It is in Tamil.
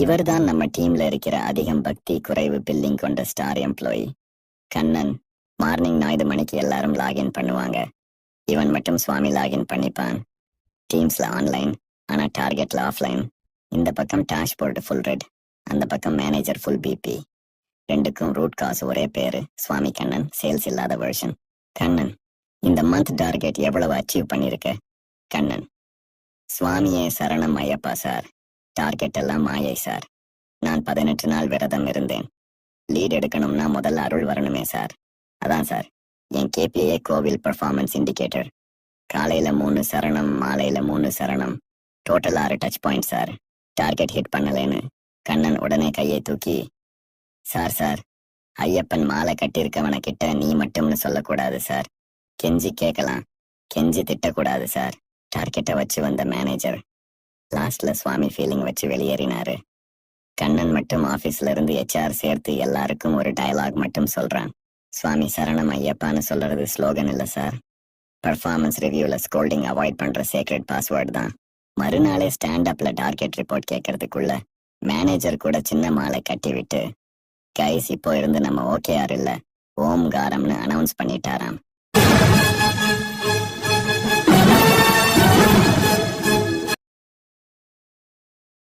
இவர்தான் நம்ம டீம்ல இருக்கிற அதிகம் பக்தி குறைவு பில்லிங் கொண்ட ஸ்டார் எம்ப்ளாயி கண்ணன். மார்னிங் 9 மணிக்கு எல்லாரும் லாகின் பண்ணுவாங்க. இவன் மட்டும் சுவாமி லாகின் பண்ணிப்பான். டீம்ஸ்ல ஆன்லைன், ஆனா டார்கெட்ல ஆஃப்லைன். இந்த பக்கம் டேஷ்போர்டு ஃபுல் ரெட், அந்த பக்கம் மேனேஜர் ஃபுல் பிபி. ரெண்டுக்கும் ரூட் காஸ் ஒரே பேரு, சுவாமி கண்ணன். சேல்ஸ் இல்லாத வெர்ஷன். கண்ணன், இந்த மந்த் டார்கெட் எவ்வளவு அச்சீவ் பண்ணிருக்க? கண்ணன், சுவாமியே சரணம் ஐயப்பா சார். டார்கெட் எல்லாம் மாயை சார். நான் 18 நாள் விரதம் இருந்தேன். லீட் எடுக்கணும்னா முதல்ல அருள் வரணுமே சார். அதான் சார் என் கேபிஏ கோவில் பர்ஃபார்மன்ஸ் இண்டிகேட்டர். காலையில 3 சரணம், மாலையில 3 சரணம், total 6 touch point sir. Target hit பண்ணலேன்னு கண்ணன் உடனே கையை தூக்கி, சார் ஐயப்பன் மாலை கட்டியிருக்கவன கிட்ட நீ மட்டும்னு சொல்லக்கூடாது சார். கெஞ்சி கேட்கலாம், கெஞ்சி திட்டக்கூடாது சார். டார்கெட்டை வச்சு வந்த மேனேஜர் லாஸ்ட்ல சுவாமி ஃபீலிங் வச்சு வெளியேறினாரு. கண்ணன் மட்டும் ஆபீஸ்ல இருந்து HR சேர்த்து எல்லாருக்கும் ஒரு டயலாக் மட்டும் சொல்றான். சுவாமி சரணம் ஐயப்பான்னு சொல்றது ஸ்லோகன் இல்ல சார். பர்ஃபார்மன்ஸ் ரிவ்யூல ஸ்கோல்டிங் அவாய்ட் பண்ற சீக்ரெட் பாஸ்வேர்டு தான். மறுநாளே ஸ்டாண்ட் அப்ல டார்கெட் ரிப்போர்ட் கேட்கறதுக்குள்ள மேனேஜர் கூட சின்ன மாலை கட்டி விட்டு, கைஸ் இப்போ இருந்து நம்ம OKR இல்ல ஓம்காரம்னு அனௌன்ஸ் பண்ணிட்டாராம்.